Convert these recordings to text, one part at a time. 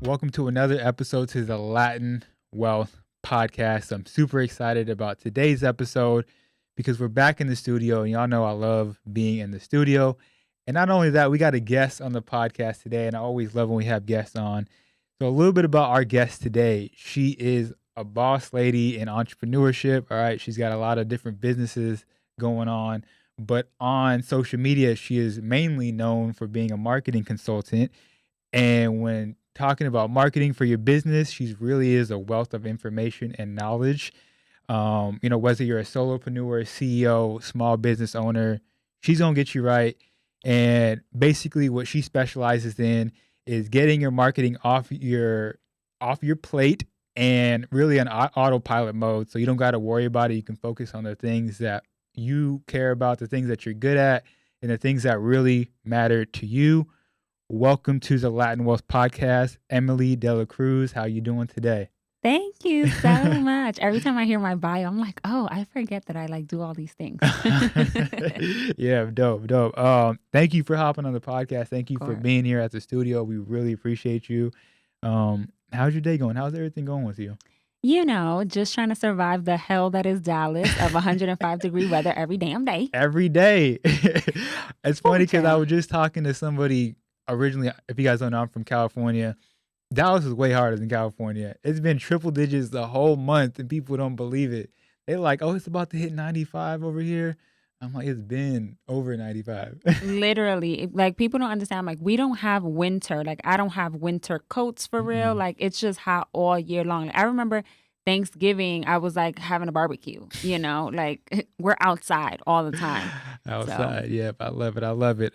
Welcome to another episode to the Latin Wealth Podcast. I'm super excited about today's episode because we're back in the studio, and y'all know I love being in the studio. And not only that, we got a guest on the podcast today, and I always love when we have guests on. So a little bit about our guest today. She is a boss lady in entrepreneurship. All right, she's got a lot of different businesses going on, but on social media, she is mainly known for being a marketing consultant. And when talking about marketing for your business, she really is a wealth of information and knowledge. Whether you're a solopreneur, CEO, small business owner, she's gonna get you right. And basically what she specializes in is getting your marketing off your plate and really on autopilot mode. So you don't got to worry about it. You can focus on the things that you care about, the things that you're good at, and the things that really matter to you. Welcome to the Latin Wealth Podcast, Emmelie de la Cruz. How you doing today? Thank you so much. Every time I hear my bio, I'm like, oh, I forget that I do all these things. Yeah, dope. Thank you for hopping on the podcast. Thank you for being here at the studio. We really appreciate you. How's your day going? How's everything going with you? Just trying to survive the hell that is Dallas of 105-degree weather every damn day. Every day. It's funny because I was just talking to somebody originally. If you guys don't know, I'm from California. Dallas is way harder than California. It's been triple digits the whole month, and people don't believe it. They're like, oh, it's about to hit 95 over here. I'm like, it's been over 95. Literally. People don't understand. We don't have winter. I don't have winter coats for real. It's just hot all year long. I remember Thanksgiving, I was having a barbecue, we're outside all the time. Outside. So. Yep. I love it.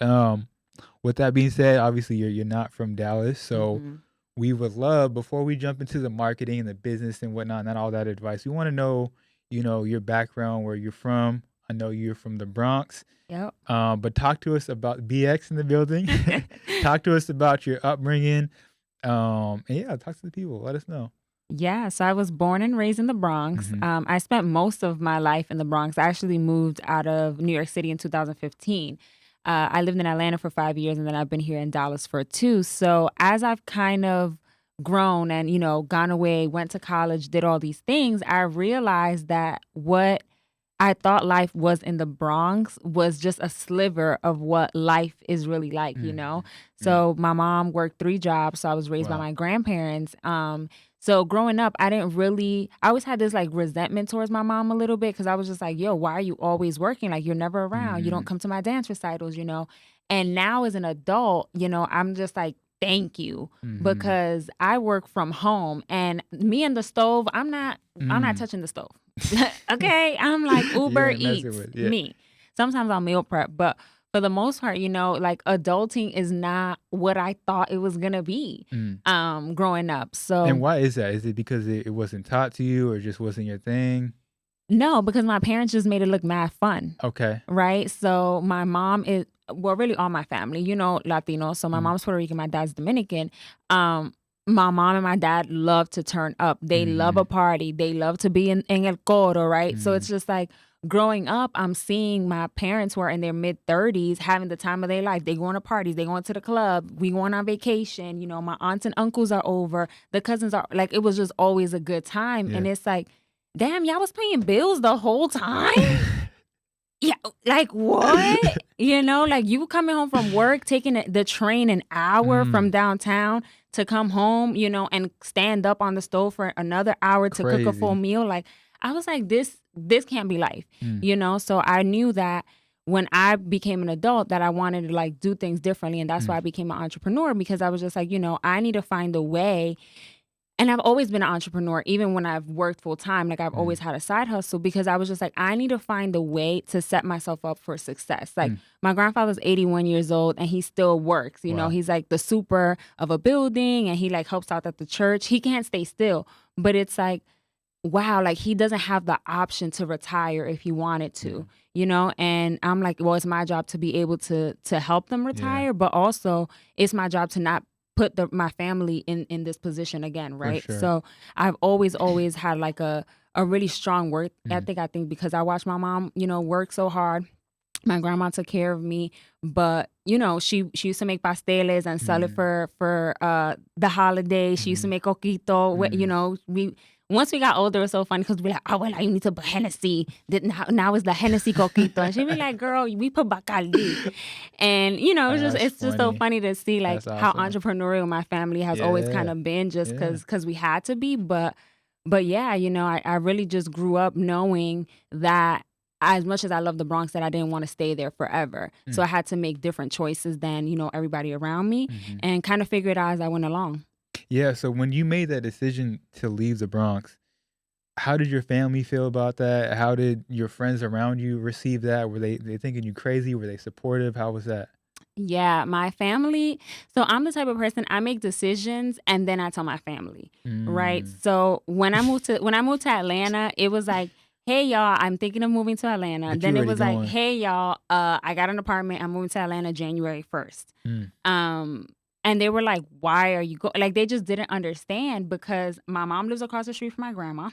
With that being said, obviously you're not from Dallas. So we would love, before we jump into the marketing and the business and whatnot, not all that advice, we want to know, your background, where you're from. I know you're from the Bronx. Yep. But talk to us about BX in the building. Talk to us about your upbringing. And talk to the people. Let us know. Yeah, so I was born and raised in the Bronx. I spent most of my life in the Bronx. I actually moved out of New York City in 2015. I lived in Atlanta for 5 years, and then I've been here in Dallas for 2. So as I've kind of grown and, gone away, went to college, did all these things, I realized that what I thought life was in the Bronx was just a sliver of what life is really like, So my mom worked 3 jobs, so I was raised by my grandparents. So growing up, I always had this resentment towards my mom a little bit because I was just like, yo, why are you always working? You're never around. You don't come to my dance recitals, And now as an adult, I'm just like, thank you, because I work from home, and me and the stove, I'm not touching the stove. Okay, I'm like Uber Eats, me. Sometimes I'll meal prep, but for the most part, adulting is not what I thought it was gonna be growing up. So, and why is that? Is it because it wasn't taught to you, or just wasn't your thing? No, because my parents just made it look mad fun. Okay. Right? So my mom is, really all my family, Latinos. So my mom's Puerto Rican, my dad's Dominican. My mom and my dad love to turn up. They love a party. They love to be in el coro, right? So it's just growing up, I'm seeing my parents who are in their mid-30s having the time of their life. They going to parties. They going to the club. We going on vacation. My aunts and uncles are over. The cousins are, it was just always a good time. Yeah. And it's damn, y'all was paying bills the whole time? Yeah, what? You coming home from work, taking the train an hour from downtown to come home, and stand up on the stove for another hour to cook a full meal. I was like, this can't be life, So I knew that when I became an adult that I wanted to do things differently. And that's why I became an entrepreneur, because I was just I need to find a way. And I've always been an entrepreneur, even when I've worked full time. I've always had a side hustle, because I was just I need to find a way to set myself up for success. My grandfather's 81 years old and he still works. Wow. He's the super of a building, and he helps out at the church. He can't stay still, but it's wow, he doesn't have the option to retire if he wanted to, And I'm well, it's my job to be able to help them retire, but also it's my job to not put my family in this position again, right? Sure. So I've always had a really strong work ethic, I think, because I watched my mom, work so hard. My grandma took care of me, but you know, she used to make pasteles and sell it for the holidays. She used to make coquito. You know, once we got older, it was so funny because we're like, oh, well, you need to put Hennessy. Now it's the Hennessy coquito, and she'd be like, girl, we put Bacardi. And you know, it's just so funny to see like That's how awesome. entrepreneurial my family has always kind of been, just because we had to be. But yeah, you know, I really just grew up knowing that as much as I love the Bronx, that I didn't want to stay there forever. So I had to make different choices than, you know, everybody around me, and kind of figure it out as I went along. Yeah. So when you made that decision to leave the Bronx, how did your family feel about that? How did your friends around you receive that? Were they thinking you crazy? Were they supportive? How was that? Yeah, my family. So I'm the type of person, I make decisions and then I tell my family, right? Mm. So when I moved to Atlanta, it was like, hey y'all, I'm thinking of moving to Atlanta. But you Then it already was like, going. hey y'all, I got an apartment. I'm moving to Atlanta January 1st. And they were like, why are you going? Like, they just didn't understand because my mom lives across the street from my grandma.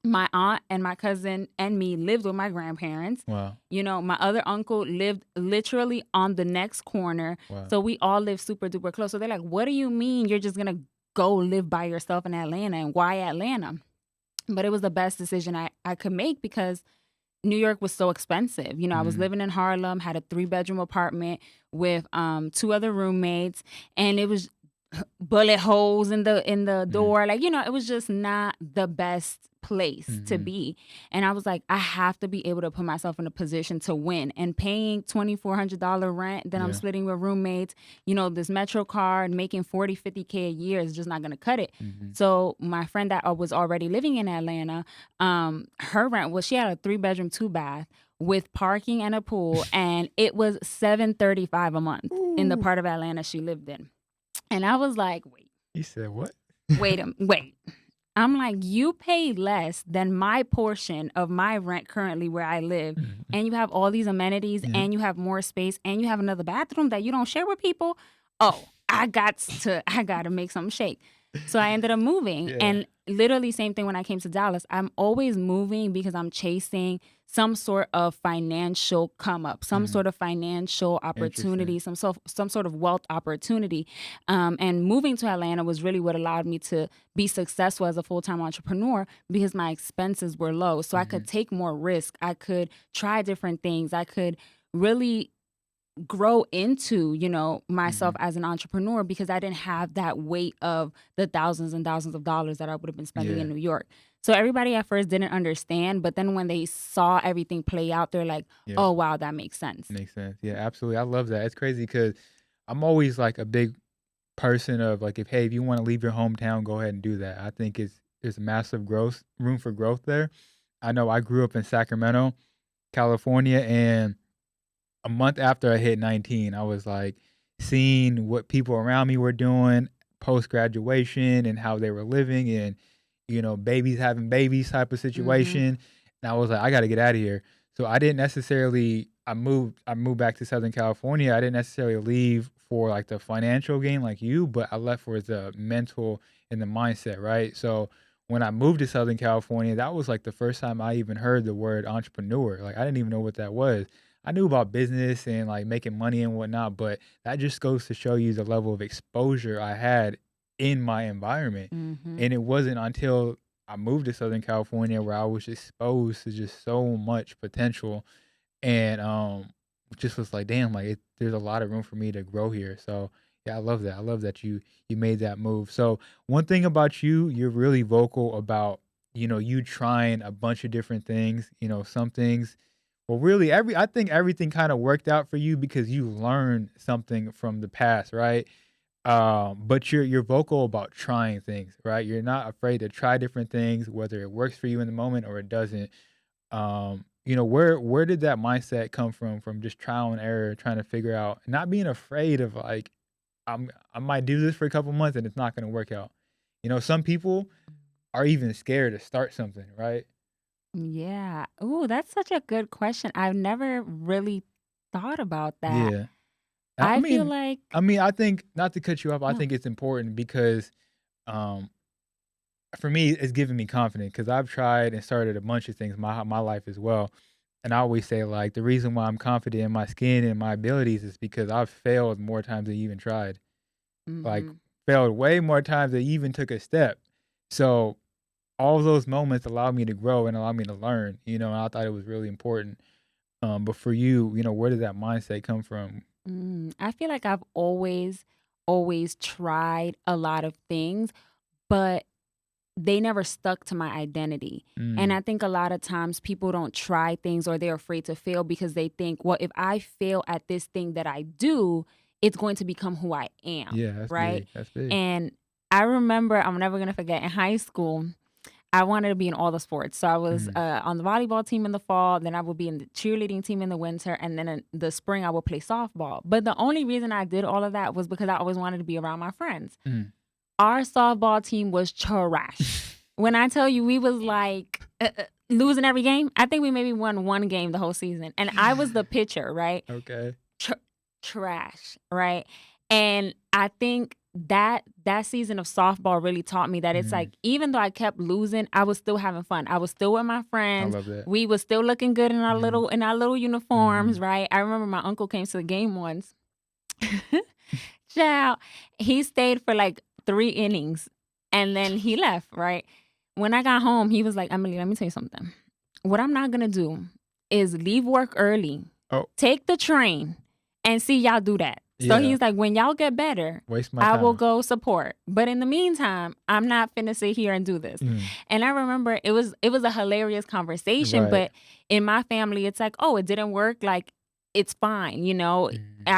My aunt and my cousin and me lived with my grandparents. Wow. You know, my other uncle lived literally on the next corner. Wow. So we all live super duper close. So they're like, what do you mean you're just going to go live by yourself in Atlanta? And why Atlanta? But it was the best decision I could make because New York was so expensive. You know, I was living in Harlem, had a 3-bedroom apartment with 2 other roommates, and it was bullet holes in the door. Like, you know, it was just not the best place to be. And I was like, I have to be able to put myself in a position to win. And paying $2,400 rent, then I'm splitting with roommates, you know, this Metro card, making 40, 50K a year is just not going to cut it. So my friend that was already living in Atlanta, her rent was, she had a 3-bedroom, 2-bath with parking and a pool, and it was $735 a month in the part of Atlanta she lived in. And I was like, wait. You said what? Wait. I'm like, you pay less than my portion of my rent currently where I live, and you have all these amenities, and you have more space, and you have another bathroom that you don't share with people. Oh, I got to make something shake. So I ended up moving, and literally same thing when I came to Dallas. I'm always moving because I'm chasing some sort of financial come up, some sort of financial opportunity, some sort of wealth opportunity. And moving to Atlanta was really what allowed me to be successful as a full-time entrepreneur because my expenses were low. So I could take more risk. I could try different things. I could really grow into, you know, myself as an entrepreneur because I didn't have that weight of the thousands and thousands of dollars that I would have been spending in New York. So everybody at first didn't understand, but then when they saw everything play out, they're like, oh, wow, that makes sense. Makes sense. Yeah, absolutely. I love that. It's crazy because I'm always like a big person of like, if you want to leave your hometown, go ahead and do that. I think there's massive room for growth there. I know I grew up in Sacramento, California, and a month after I hit 19, I was like seeing what people around me were doing post graduation and how they were living, and you know, babies having babies type of situation. And I was like, I got to get out of here. So I didn't necessarily. I moved back to Southern California. I didn't necessarily leave for like the financial gain like you, but I left for the mental and the mindset, right? So when I moved to Southern California, that was like the first time I even heard the word entrepreneur. Like I didn't even know what that was. I knew about business and like making money and whatnot, but that just goes to show you the level of exposure I had in my environment. And it wasn't until I moved to Southern California where I was exposed to just so much potential, and just was like, damn, like there's a lot of room for me to grow here. So yeah, I love that. I love that you made that move. So one thing about you, you're really vocal about, you know, you trying a bunch of different things. You know, some things, well, really, I think everything kind of worked out for you because you learned something from the past, right? But you're vocal about trying things, right? You're not afraid to try different things, whether it works for you in the moment or it doesn't. You know, where did that mindset come from? From just trial and error, trying to figure out, not being afraid of like, I might do this for a couple months and it's not going to work out. You know, some people are even scared to start something, right? Yeah. Ooh, that's such a good question. I've never really thought about that. Yeah. I I feel mean, like, I think, not to cut you off, I no. think it's important because, um, for me, it's giving me confidence because I've tried and started a bunch of things my life as well. And I always say, like, the reason why I'm confident in my skin and my abilities is because I've failed more times than you even tried. Like, Mm-hmm. failed way more times than you even took a step. So all of those moments allowed me to grow and allowed me to learn, and I thought it was really important. But for you, where did that mindset come from? I feel like I've always tried a lot of things, but they never stuck to my identity. And Mm, I think a lot of times people don't try things or they're afraid to fail because they think, well, if I fail at this thing that I do, it's going to become who I am, yeah, that's right? big. That's big. And I remember, I'm never going to forget, in high school, I wanted to be in all the sports. So I was Mm, on the volleyball team in the fall, then I would be in the cheerleading team in the winter, and then in the spring I would play softball. But the only reason I did all of that was because I always wanted to be around my friends. mm. Our softball team was trash. When I tell you we was like losing every game, I think we maybe won one game the whole season. And I was the pitcher, right? Okay. Tr- Trash, right? And I think that season of softball really taught me that it's Mm, like, even though I kept losing, I was still having fun. I was still with my I friends. love that. We was still looking good in our Mhm, little uniforms, mhm. right? I remember my uncle came to the game once. Child, he stayed for like 3 innings and then he left, right? When I got home, he was like, Emmelie, let me tell you something. What I'm not gonna do is leave work early, Oh, take the train, and see y'all do that. So yeah. he's like, when y'all get better, Waste my I will time. go support. But in the meantime, I'm not finna sit here and do this. Mm, And I remember it was a hilarious conversation, right. but in my family, it's like, oh, it didn't work. Like, it's fine, Mhm,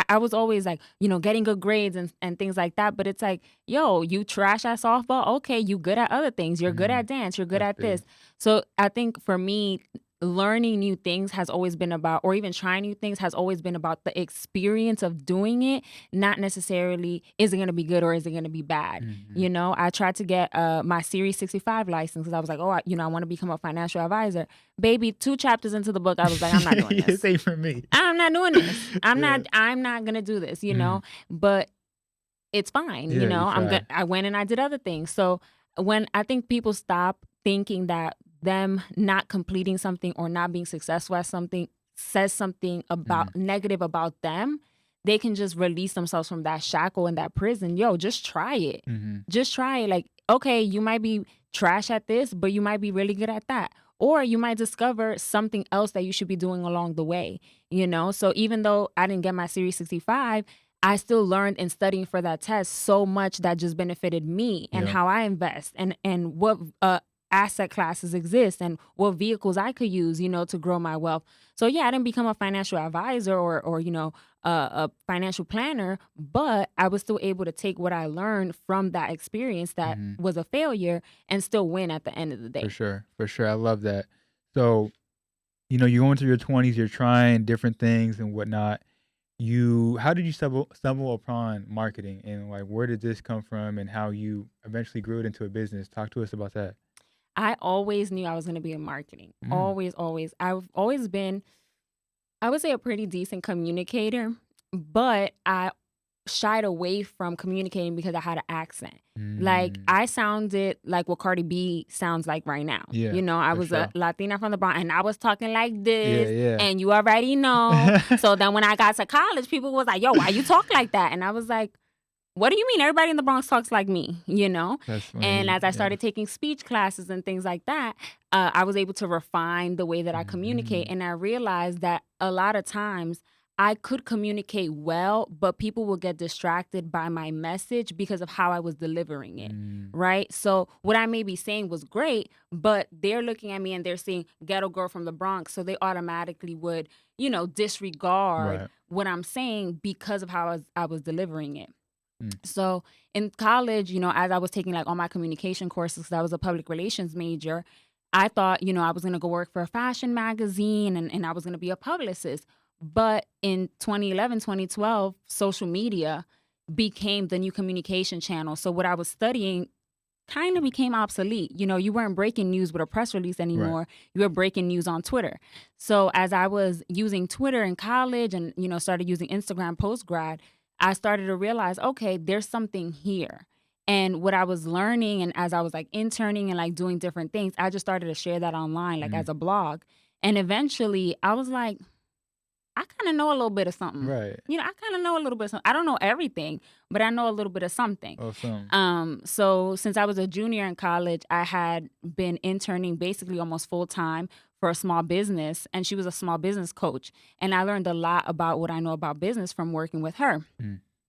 I was always like, getting good grades and things like that. But it's like, yo, you trash at softball. Okay, you good at other things. You're good mhm. at dance. You're good That's at big. this. So I think for me, learning new things has always been about, or even trying new things has always been about the experience of doing it, not necessarily is it going to be good or is it going to be bad. Mhm. I tried to get my Series 65 license because I was like, oh, I want to become a financial advisor. Baby, 2 chapters into the book, I was like, I'm not doing This this. ain't for me. I'm not doing this. Yeah. I'm not gonna do this, Mhm. but it's fine, Yeah, you tried. I went and I did other things. So when I think people stop thinking that them not completing something or not being successful at something says something Mhm, about negative about them, they can just release themselves from that shackle and that prison. Yo, just try it. mhm. Just try it. Like, okay, you might be trash at this, but you might be really good at that. Or you might discover something else that you should be doing along the way. So even though I didn't get my Series 65, I still learned in studying for that test so much that just benefited me and Yep. how I invest and what asset classes exist and what vehicles I could use, to grow my wealth. So yeah, I didn't become a financial advisor or a financial planner, but I was still able to take what I learned from that experience that Mhm. was a failure and still win at the end of the For day. sure. For sure. I love that. So, you're going through your 20s, you're trying different things and whatnot. How did you stumble upon marketing, and like where did this come from and how you eventually grew it into a business? Talk to us about that. I always knew I was going to be in marketing. Mm, Always, always. I've always been, I would say, a pretty decent communicator, but I shied away from communicating because I had an accent. Like, mm. I sounded like what Cardi B sounds like right now. Yeah, I for was a sure. Latina from the Bronx and I was talking like Yeah, this, yeah. and you already know. So then when I got to college, people was like, yo, why you talk like that? And I was like, what do you mean? Everybody in the Bronx talks like me? That's And funny. as I Yeah. started taking speech classes and things like that, I was able to refine the way that I communicate. Mhm. And I realized that a lot of times I could communicate well, but people will get distracted by my message because of how I was delivering it. Mm. Right. So what I may be saying was great, but they're looking at me and they're seeing ghetto girl from the Bronx. So they automatically would, disregard Right. what I'm saying because of how I was delivering it. Mm. So in college, as I was taking like all my communication courses, 'cause I was a public relations major, I thought, I was going to go work for a fashion magazine and I was going to be a publicist. But in 2011, 2012, social media became the new communication channel. So what I was studying kind of became obsolete. You weren't breaking news with a press release Right. anymore. You were breaking news on Twitter. So as I was using Twitter in college and, started using Instagram post grad, I started to realize, okay, there's something here. And what I was learning and as I was like interning and like doing different things, I just started to share that online, like Mm. as a blog. And eventually I was like, I kind of know a little bit of something. Right. You know, I kind of know a little bit of something. I don't know everything, but I know a little bit of something. Awesome. So since I was a junior in college, I had been interning basically almost full time for a small business, and she was a small business coach. And I learned a lot about what I know about business from working with her.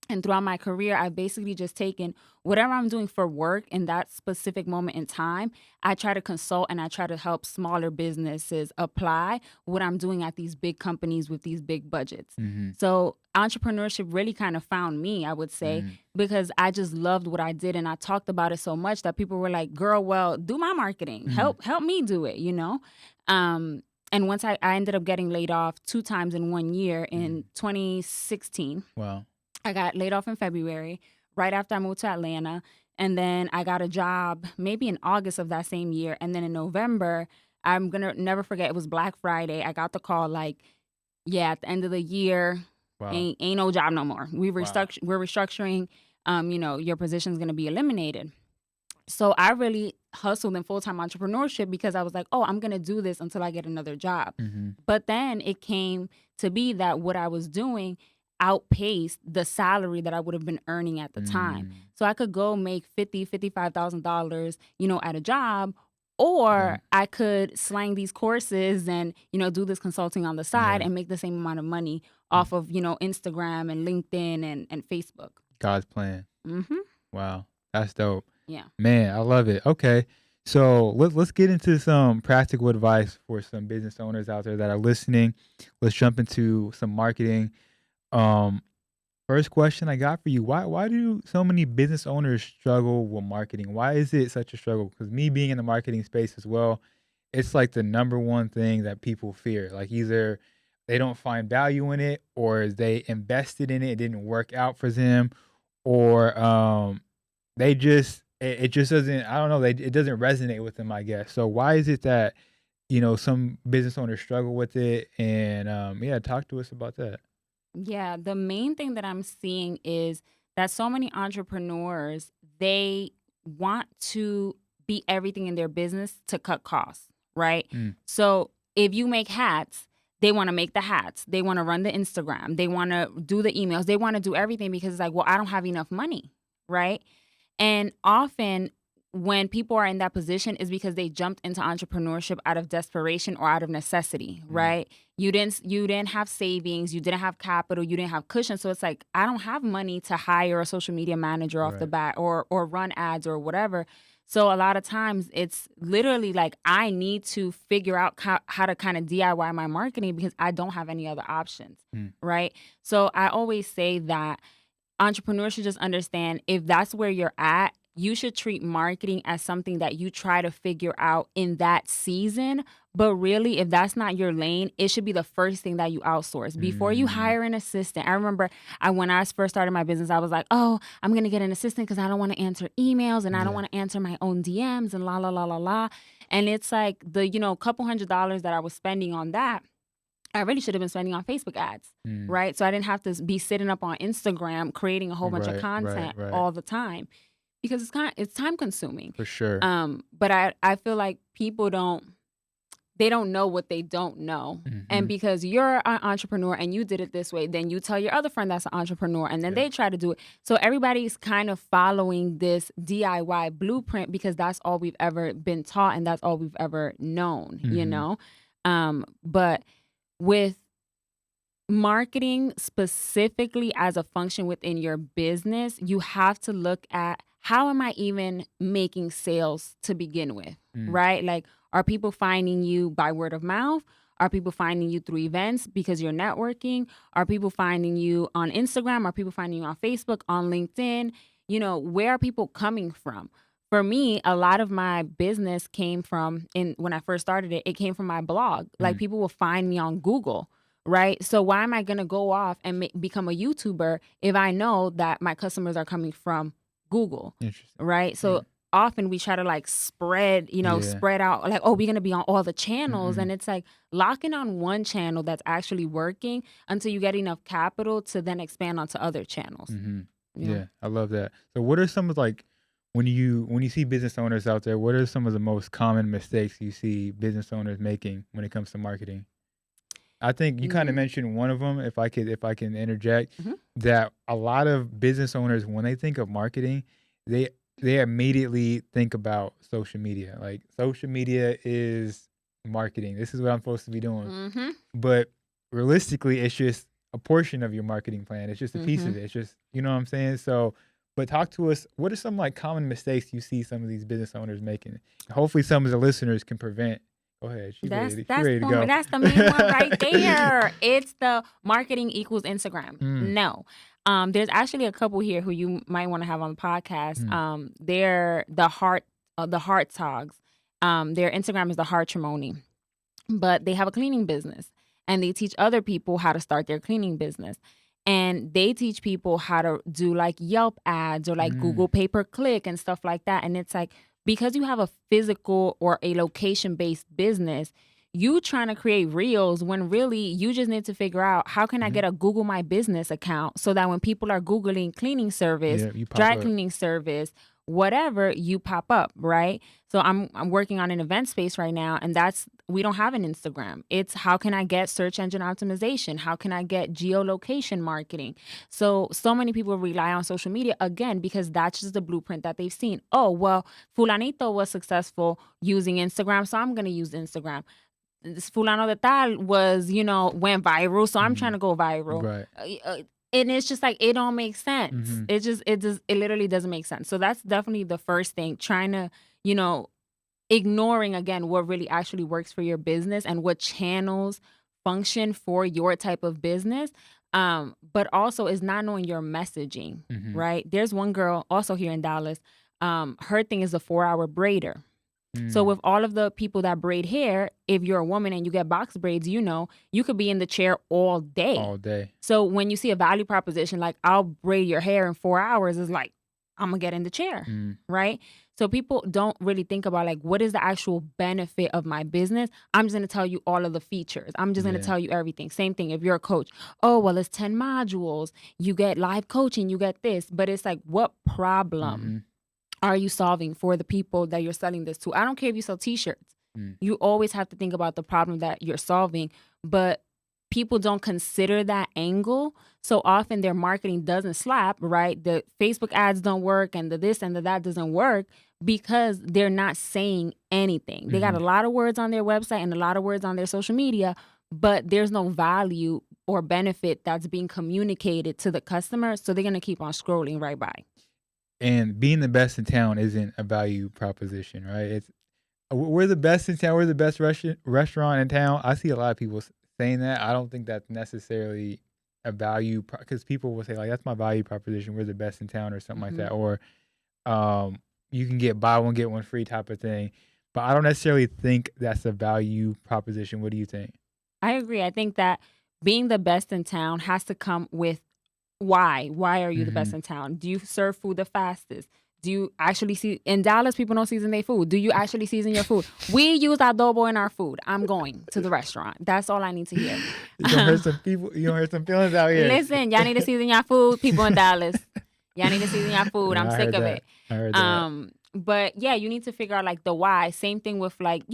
And throughout my career, I've basically just taken whatever I'm doing for work in that specific moment in time. I try to consult and I try to help smaller businesses apply what I'm doing at these big companies with these big budgets. So entrepreneurship really kind of found me, I would say, because I just loved what I did. And I talked about it so much that people were like, girl, well, do my marketing. Help me do it, you know? And once I ended up getting laid off 2 times in 1 year in 2016. Wow. I got laid off in February, right after I moved to Atlanta. And then I got a job maybe in August of that same year. And then in November, I'm going to never forget, it was Black Friday. I got the call like, yeah, at the end of the year, ain't no job no more. We're restructuring, you know, your position's going to be eliminated. So I really hustled in full-time entrepreneurship because I was like, oh, I'm going to do this until I get another job. But then it came to be that what I was doing outpaced the salary that I would have been earning at the time. So I could go make $55,000, you know, at a job, or I could slang these courses and, you know, do this consulting on the side and make the same amount of money off of, you know, Instagram and LinkedIn and Facebook. God's plan. Wow. That's dope. Yeah. Man, I love it. Okay. So let's get into some practical advice for some business owners out there that are listening. Let's jump into some marketing. First question I got for you, why do so many business owners struggle with marketing? Why is it such a struggle? Because me being in the marketing space as well, it's like the number one thing that people fear. Like either they don't find value in it, or they invested in it didn't work out for them, or they just it just doesn't, I don't know, it doesn't resonate with them, I guess. So why is it that, you know, some business owners struggle with it? And yeah, talk to us about that. Yeah, the main thing that I'm seeing is that so many entrepreneurs, they want to be everything in their business to cut costs, right? So if you make hats, they want to make the hats. They want to run the Instagram. They want to do the emails. They want to do everything because it's like, well, I don't have enough money, right? And often when people are in that position is because they jumped into entrepreneurship out of desperation or out of necessity, right? You didn't have savings, you didn't have capital, you didn't have cushion. So it's like, I don't have money to hire a social media manager off the bat or run ads or whatever. So a lot of times it's literally like, I need to figure out how to kind of DIY my marketing because I don't have any other options, right? So I always say that entrepreneurs should just understand, if that's where you're at, you should treat marketing as something that you try to figure out in that season. But really, if that's not your lane, it should be the first thing that you outsource before you hire an assistant. I remember when I first started my business, I was like, oh, I'm going to get an assistant because I don't want to answer emails and I don't want to answer my own DMs and la, la, la, la, la. And it's like the, you know, couple $100s that I was spending on that, I really should have been spending on Facebook ads, right? So I didn't have to be sitting up on Instagram creating a whole bunch of content all the time, because it's time consuming. For sure. But I feel like people don't know what they don't know. And because you're an entrepreneur and you did it this way, then you tell your other friend that's an entrepreneur and then they try to do it. So everybody's kind of following this DIY blueprint because that's all we've ever been taught and that's all we've ever known, you know? But with marketing specifically as a function within your business, you have to look at, how am I even making sales to begin with, right? Like, are people finding you by word of mouth? Are people finding you through events because you're networking? Are people finding you on Instagram? Are people finding you on Facebook, on LinkedIn? You know, where are people coming from? For me, a lot of my business came from, when I first started it, it came from my blog. Like, people will find me on Google, right? So why am I going to go off and become a YouTuber if I know that my customers are coming from Google, right? So often we try to like spread out, like, oh, we're going to be on all the channels. And it's like locking on one channel that's actually working until you get enough capital to then expand onto other channels. Yeah, I love that. So what are some of like when you see business owners out there, what are some of the most common mistakes you see business owners making when it comes to marketing? I think you kind of mentioned one of them. If I can interject, that a lot of business owners, when they think of marketing, they immediately think about social media. Like, social media is marketing. This is what I'm supposed to be doing. But realistically, it's just a portion of your marketing plan. It's just a piece of it. It's just, you know what I'm saying? So, but talk to us. What are some like common mistakes you see some of these business owners making? Hopefully, some of the listeners can prevent. Go ahead. She's ready to go. That's the main one right there. It's the marketing equals Instagram. No. There's actually a couple here who you might want to have on the podcast. They're the Heart Togs. Their Instagram is the Heartrimony. But they have a cleaning business, and they teach other people how to start their cleaning business. And they teach people how to do like Yelp ads or like Google pay-per-click and stuff like that. And it's like, because you have a physical or a location-based business, you trying to create reels when really you just need to figure out, how can I get a Google My Business account so that when people are Googling cleaning service, dry cleaning service, whatever, you pop up, right? So I'm working on an event space right now, and we don't have an Instagram. It's how can I get search engine optimization? How can I get geolocation marketing? So many people rely on social media, again, because that's just the blueprint that they've seen. Oh, well, Fulanito was successful using Instagram, so I'm going to use Instagram. This Fulano de Tal was, went viral, so I'm trying to go viral. Right. And it's just like, it don't make sense. It literally doesn't make sense. So that's definitely the first thing, trying to, ignoring, again, what really actually works for your business and what channels function for your type of business. But also is not knowing your messaging, right? There's one girl also here in Dallas. Her thing is a 4-hour braider. So with all of the people that braid hair, if you're a woman and you get box braids, you could be in the chair all day. All day. So when you see a value proposition like, I'll braid your hair in 4 hours, it's like, I'm going to get in the chair, right? So people don't really think about like, what is the actual benefit of my business? I'm just going to tell you all of the features. I'm just going to tell you everything. Same thing if you're a coach. Oh, well, it's 10 modules. You get live coaching. You get this. But it's like, what problem are you solving for the people that you're selling this to? I don't care if you sell t-shirts. You always have to think about the problem that you're solving, but people don't consider that angle. So often their marketing doesn't slap, right? The Facebook ads don't work and the this and the that doesn't work because they're not saying anything. They got a lot of words on their website and a lot of words on their social media, but there's no value or benefit that's being communicated to the customer. So they're going to keep on scrolling right by. And being the best in town isn't a value proposition, right? It's we're the best in town. We're the best restaurant in town. I see a lot of people saying that. I don't think that's necessarily a value, because people will say like, that's my value proposition. We're the best in town or something like that. Or you can get buy one, get one free type of thing. But I don't necessarily think that's a value proposition. What do you think? I agree. I think that being the best in town has to come with why. Why are you the best in town? Do you serve food the fastest? Do you actually see in Dallas? People don't season their food. Do you actually season your food? We use adobo in our food. I'm going to the restaurant. That's all I need to hear. You don't hurt some people. You don't hurt some feelings out here. Listen, y'all need to season your food. People in Dallas, y'all need to season your food. I'm sick of it. I heard that. But yeah, you need to figure out like the why. Same thing with like,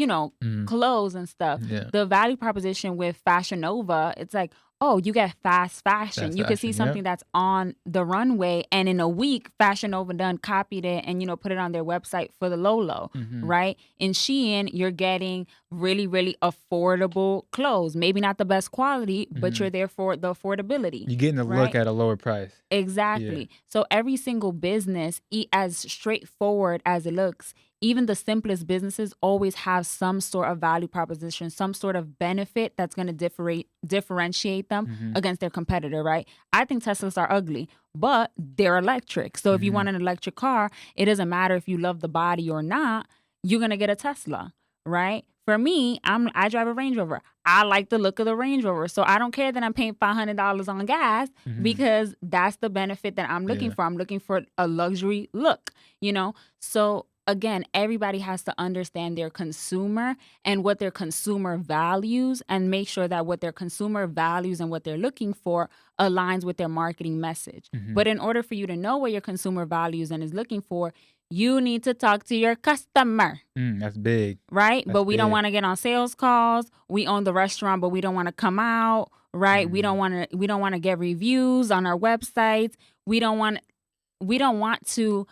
clothes and stuff. Yeah. The value proposition with Fashion Nova, it's like, oh, you get fast fashion. You can see something that's on the runway, and in a week, Fashion Nova done copied it and, put it on their website for the low, right? In Shein, you're getting really, really affordable clothes. Maybe not the best quality, but you're there for the affordability. You're getting a look at a lower price. Exactly. Yeah. So every single business, as straightforward as it looks, even the simplest businesses always have some sort of value proposition, some sort of benefit that's going to differentiate them against their competitor, right? I think Teslas are ugly, but they're electric. So if you want an electric car, it doesn't matter if you love the body or not, you're going to get a Tesla, right? For me, I drive a Range Rover. I like the look of the Range Rover. So I don't care that I'm paying $500 on gas because that's the benefit that I'm looking for. I'm looking for a luxury look, So again, everybody has to understand their consumer and what their consumer values, and make sure that what their consumer values and what they're looking for aligns with their marketing message. But in order for you to know what your consumer values and is looking for, You need to talk to your customer. That's big. Right? That's but we don't big. want to get on sales calls. We own the restaurant, but we don't want to come out. Right? We don't want to get reviews on our websites. We don't want to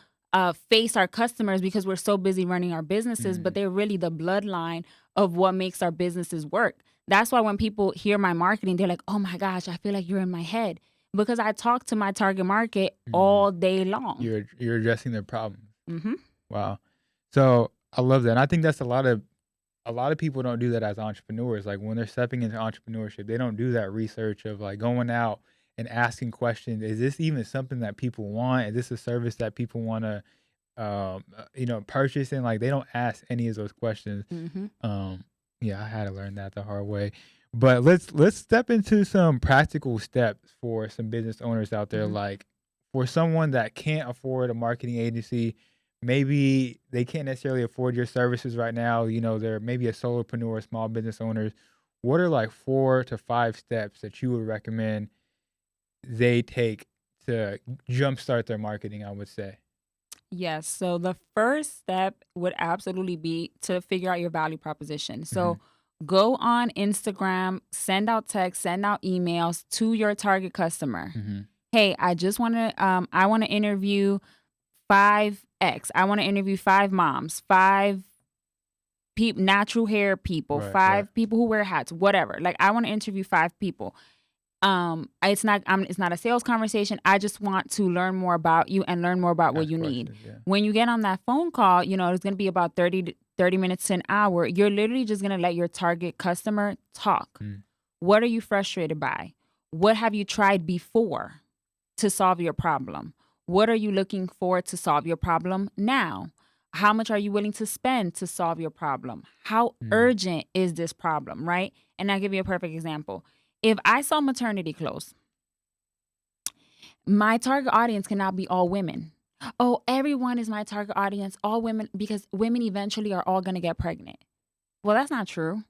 face our customers because we're so busy running our businesses, but they're really the bloodline of what makes our businesses work. That's why when people hear my marketing, they're like, oh my gosh, I feel like you're in my head, because I talk to my target market all day long. You're addressing their problems. Mm-hmm. Wow. So I love that. And I think that's a lot of people don't do that as entrepreneurs. Like when they're stepping into entrepreneurship, they don't do that research of like going out and asking questions. Is this even something that people want? Is this a service that people want to, purchase? And like, they don't ask any of those questions. Yeah, I had to learn that the hard way. But let's step into some practical steps for some business owners out there. Like for someone that can't afford a marketing agency, maybe they can't necessarily afford your services right now. They're maybe a solopreneur, small business owners. What are like 4 to 5 steps that you would recommend they take to jumpstart their marketing, I would say? Yes. So the first step would absolutely be to figure out your value proposition. So go on Instagram, send out texts, send out emails to your target customer. Hey, I want to interview 5X. I want to interview 5 moms, 5 natural hair people, 5 people who wear hats, whatever. Like I want to interview 5 people. It's not a sales conversation. I just want to learn more about you and learn more about what you need. When you get on that phone call, it's going to be about 30 minutes to an hour. You're literally just going to let your target customer talk. What are you frustrated by? What have you tried before to solve your problem? What are you looking for to solve your problem now? How much are you willing to spend to solve your problem? How urgent is this problem, right? And I'll give you a perfect example. If I sell maternity clothes, my target audience cannot be all women. Oh, everyone is my target audience, all women, because women eventually are all going to get pregnant. Well, that's not true.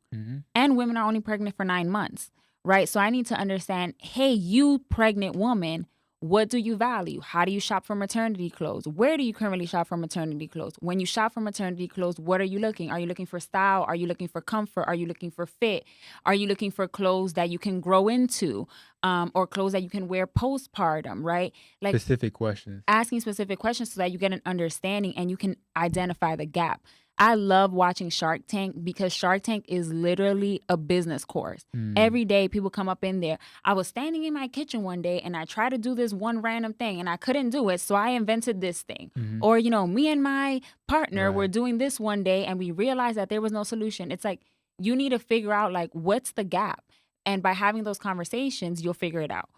And women are only pregnant for 9 months, right? So I need to understand, hey, you pregnant woman, what do you value? How do you shop for maternity clothes? Where do you currently shop for maternity clothes? When you shop for maternity clothes, what are you looking? Are you looking for style? Are you looking for comfort? Are you looking for fit? Are you looking for clothes that you can grow into, or clothes that you can wear postpartum, right? Like specific questions. Asking specific questions so that you get an understanding and you can identify the gap. I love watching Shark Tank because Shark Tank is literally a business course. Every day people come up in there. I was standing in my kitchen one day and I tried to do this one random thing and I couldn't do it. So I invented this thing. Or, me and my partner were doing this one day and we realized that there was no solution. It's like, you need to figure out like, what's the gap? And by having those conversations, you'll figure it out.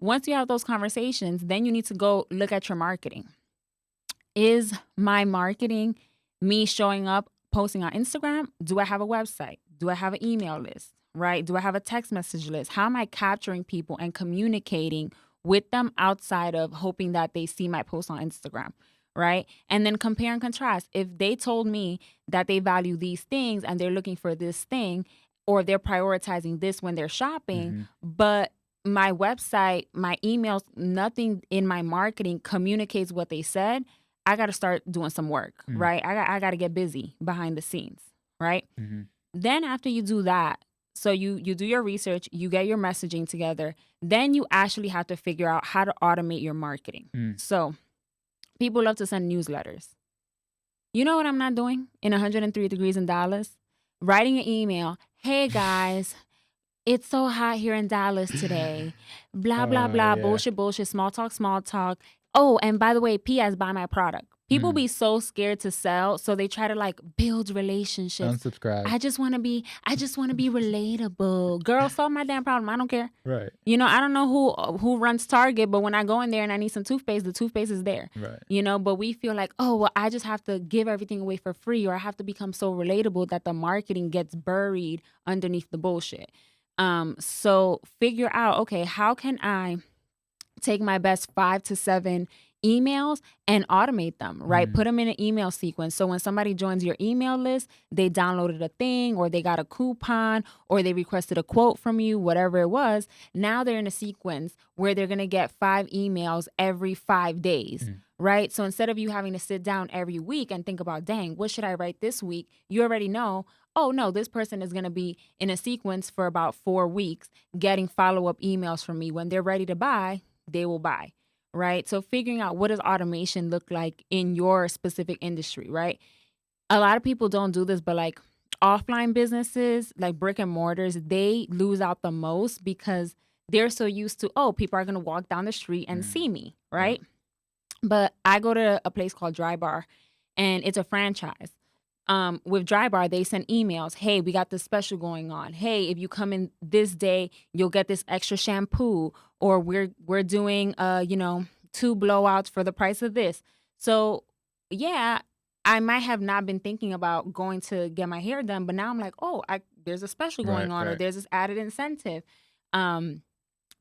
Once you have those conversations, then you need to go look at your marketing. Is my marketing me showing up, posting on Instagram? Do I have a website? Do I have an email list, right? Do I have a text message list? How am I capturing people and communicating with them outside of hoping that they see my post on Instagram, right? And then compare and contrast. If they told me that they value these things and they're looking for this thing, or they're prioritizing this when they're shopping, but my website, my emails, nothing in my marketing communicates what they said, I got to start doing some work, right? I got to get busy behind the scenes, right? Then after you do that, so you do your research, you get your messaging together, then you actually have to figure out how to automate your marketing. So people love to send newsletters. You know what I'm not doing in 103 Degrees in Dallas? Writing an email, hey guys, it's so hot here in Dallas today. Blah, blah, blah, bullshit, small talk. Oh, and by the way, P.S. buy my product. People be so scared to sell, so they try to like build relationships. Unsubscribe. I just want to be relatable. Girl, solve my damn problem. I don't care. Right. I don't know who runs Target, but when I go in there and I need some toothpaste, the toothpaste is there. Right. But we feel like, oh, well, I just have to give everything away for free, or I have to become so relatable that the marketing gets buried underneath the bullshit. So figure out, okay, how can I take my best 5 to 7 emails and automate them, right? Put them in an email sequence. So when somebody joins your email list, they downloaded a thing, or they got a coupon, or they requested a quote from you, whatever it was. Now they're in a sequence where they're going to get 5 emails every 5 days, right? So instead of you having to sit down every week and think about, dang, what should I write this week? You already know, oh no, this person is going to be in a sequence for about 4 weeks, getting follow-up emails from me. When they're ready to buy, they will buy, right? So figuring out what does automation look like in your specific industry, right? A lot of people don't do this, but like offline businesses, like brick and mortars, they lose out the most because they're so used to, oh, people are going to walk down the street and see me, Yeah. right? But I go to a place called Dry Bar, and it's a franchise. With Dry Bar, they send emails. Hey, we got this special going on. Hey, if you come in this day, you'll get this extra shampoo. Or we're doing 2 blowouts for the price of this. So yeah, I might have not been thinking about going to get my hair done, but now I'm like, oh, there's a special going on, or there's this added incentive.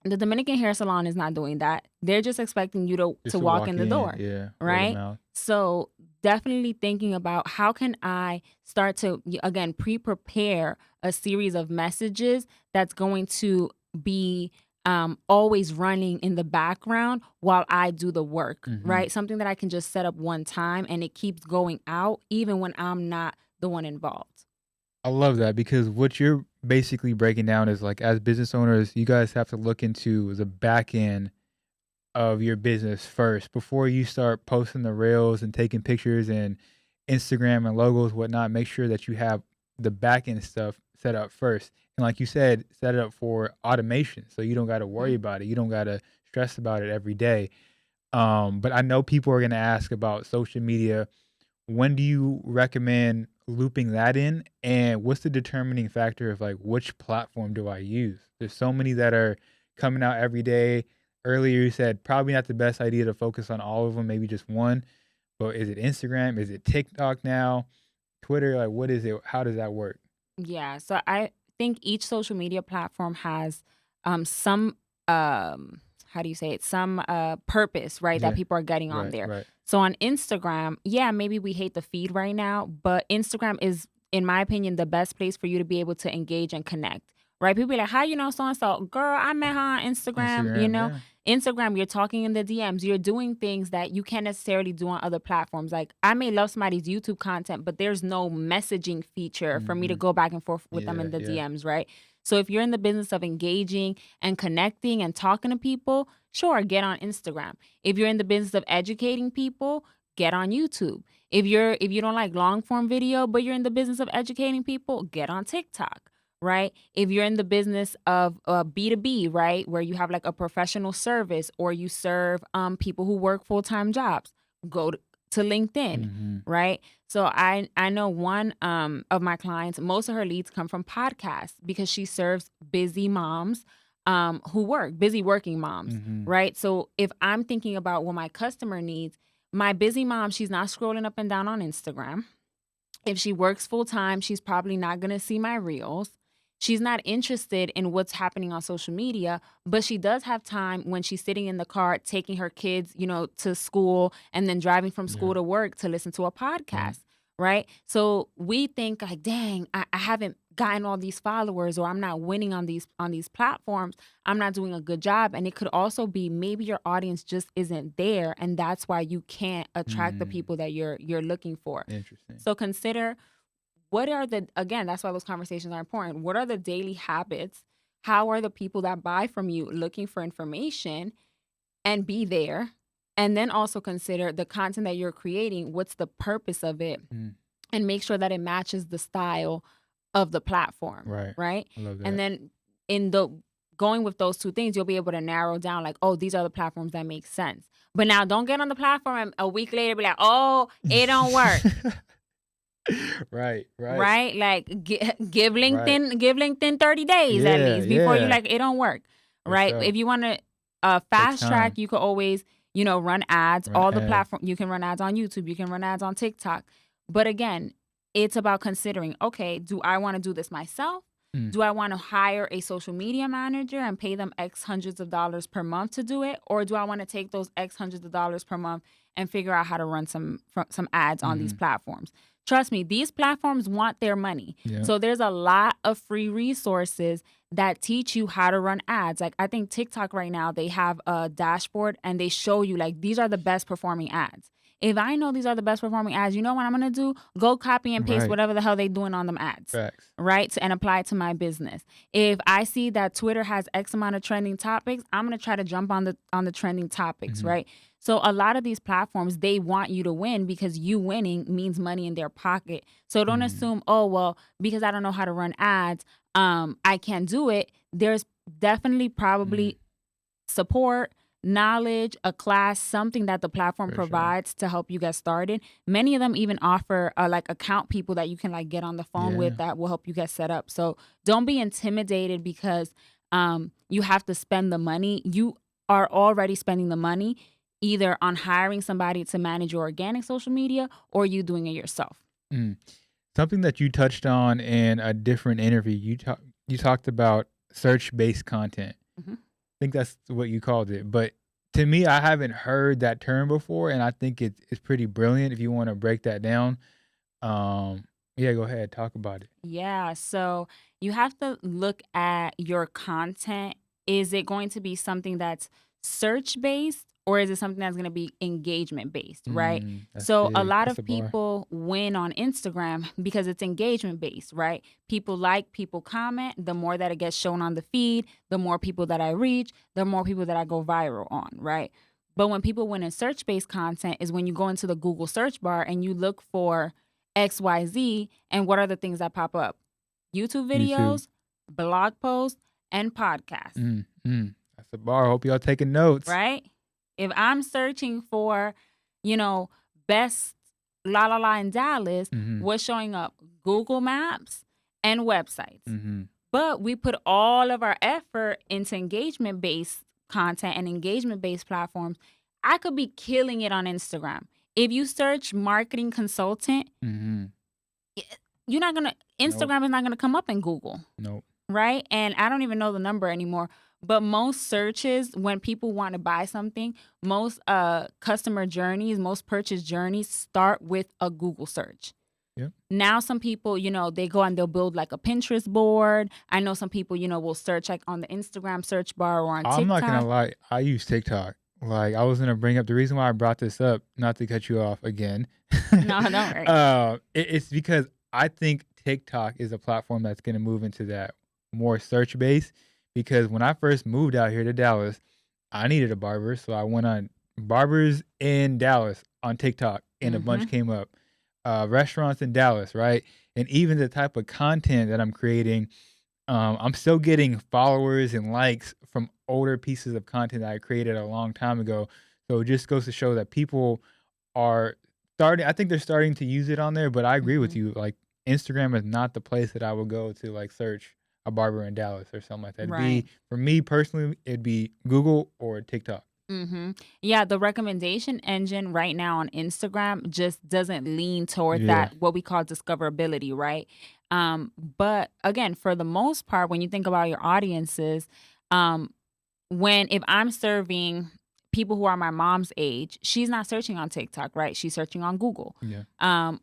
The Dominican hair salon is not doing that. They're just expecting you to walk in the door. Yeah. Right? So definitely thinking about how can I start to, again, pre-prepare a series of messages that's going to be always running in the background while I do the work, right? Something that I can just set up one time and it keeps going out even when I'm not the one involved. I love that, because what you're basically breaking down is like, as business owners, you guys have to look into the back end of your business first before you start posting the reels and taking pictures and Instagram and logos, whatnot. Make sure that you have the back end stuff set up first. And like you said, set it up for automation so you don't got to worry about it. You don't got to stress about it every day. But I know people are going to ask about social media. When do you recommend looping that in? And what's the determining factor of like, which platform do I use? There's so many that are coming out every day. Earlier you said probably not the best idea to focus on all of them, maybe just one. But is it Instagram? Is it TikTok now? Twitter? Like, what is it? How does that work? Yeah. So I think each social media platform has some how do you say it? Some purpose, right? That people are getting on there. Right. So on Instagram, yeah, maybe we hate the feed right now, but Instagram is, in my opinion, the best place for you to be able to engage and connect, right? People be like, how you know so-and-so? Girl, I met her on Instagram, Yeah. Instagram, you're talking in the DMs. You're doing things that you can't necessarily do on other platforms. Like, I may love somebody's YouTube content, but there's no messaging feature for me to go back and forth with them in the DMs, right? So if you're in the business of engaging and connecting and talking to people, sure, get on Instagram. If you're in the business of educating people, get on YouTube. If you don't like long form video, but you're in the business of educating people, get on TikTok, right? If you're in the business of B2B, right, where you have like a professional service or you serve people who work full-time jobs, go to LinkedIn, right? So I know one of my clients, most of her leads come from podcasts because she serves busy moms busy working moms, right? So if I'm thinking about what my customer needs, my busy mom, she's not scrolling up and down on Instagram. If she works full time, she's probably not going to see my reels. She's not interested in what's happening on social media, but she does have time when she's sitting in the car, taking her kids, to school and then driving from school to work to listen to a podcast, right? So we think like, dang, I haven't gotten all these followers, or I'm not winning on these platforms. I'm not doing a good job. And it could also be maybe your audience just isn't there, and that's why you can't attract the people that you're looking for. Interesting. So consider, that's why those conversations are important. What are the daily habits? How are the people that buy from you looking for information? And be there. And then also consider the content that you're creating. What's the purpose of it? And make sure that it matches the style of the platform. Right. I love that. And then going with those two things, you'll be able to narrow down like, oh, these are the platforms that make sense. But now don't get on the platform and a week later be like, oh, it don't work. Right. Like give LinkedIn 30 days at least before you like, it don't work. Right. Sure. If you want to fast track, you could always, run ads. All the platforms, you can run ads on YouTube. You can run ads on TikTok. But again, it's about considering, okay, do I want to do this myself? Mm. Do I want to hire a social media manager and pay them X hundreds of dollars per month to do it? Or do I want to take those X hundreds of dollars per month and figure out how to run some ads on these platforms? Trust me, these platforms want their money. Yeah. So there's a lot of free resources that teach you how to run ads. Like I think TikTok right now, they have a dashboard and they show you like these are the best performing ads. If I know these are the best performing ads, you know what I'm going to do? Go copy and paste Right. whatever the hell they doing on them ads. Facts. Right? And apply it to my business. If I see that Twitter has X amount of trending topics, I'm going to try to jump on the trending topics, right? So a lot of these platforms, they want you to win because you winning means money in their pocket. So don't assume, oh, well, because I don't know how to run ads, I can't do it. There's definitely probably support, knowledge, a class, something that the platform For provides to help you get started. Many of them even offer like account people that you can like get on the phone with that will help you get set up. So don't be intimidated because you have to spend the money. You are already spending the money either on hiring somebody to manage your organic social media or you doing it yourself. Something that you touched on in a different interview, you talked about search-based content. I think that's what you called it. But to me, I haven't heard that term before, and I think it's pretty brilliant if you want to break that down. Yeah, go ahead. Talk about it. Yeah, so you have to look at your content. Is it going to be something that's search-based or is it something that's going to be engagement-based, right? So a lot of people win on Instagram because it's engagement-based, right? People like, people comment. The more that it gets shown on the feed, the more people that I reach, the more people that I go viral on, right? But when people win in search-based content is when you go into the Google search bar and you look for XYZ, and what are the things that pop up? YouTube videos, blog posts, and podcasts. That's a bar. I hope y'all taking notes. Right? If I'm searching for, best la la la in Dallas, what's showing up? Google Maps and websites. But we put all of our effort into engagement-based content and engagement-based platforms. I could be killing it on Instagram. If you search marketing consultant, you're not going to, Instagram is not going to come up in Google. Nope. Right? And I don't even know the number anymore. But most searches, when people want to buy something, most customer journeys, most purchase journeys start with a Google search. Yep. Now some people, they go and they'll build like a Pinterest board. I know some people, will search like on the Instagram search bar or on TikTok. I'm not going to lie. I use TikTok. Like I was going to bring up the reason why I brought this up, not to cut you off again. No, don't worry. It's because I think TikTok is a platform that's going to move into that more search-based. Because when I first moved out here to Dallas, I needed a barber. So I went on barbers in Dallas on TikTok and a bunch came up. Restaurants in Dallas, right? And even the type of content that I'm creating, I'm still getting followers and likes from older pieces of content that I created a long time ago. So it just goes to show that people are starting, I think they're starting to use it on there, but I agree with you. Like Instagram is not the place that I would go to like search a barber in Dallas or something like that. Right. For me personally, it'd be Google or TikTok. Yeah, the recommendation engine right now on Instagram just doesn't lean toward that, what we call discoverability, right? But again, for the most part, when you think about your audiences, if I'm serving people who are my mom's age, she's not searching on TikTok, right? She's searching on Google.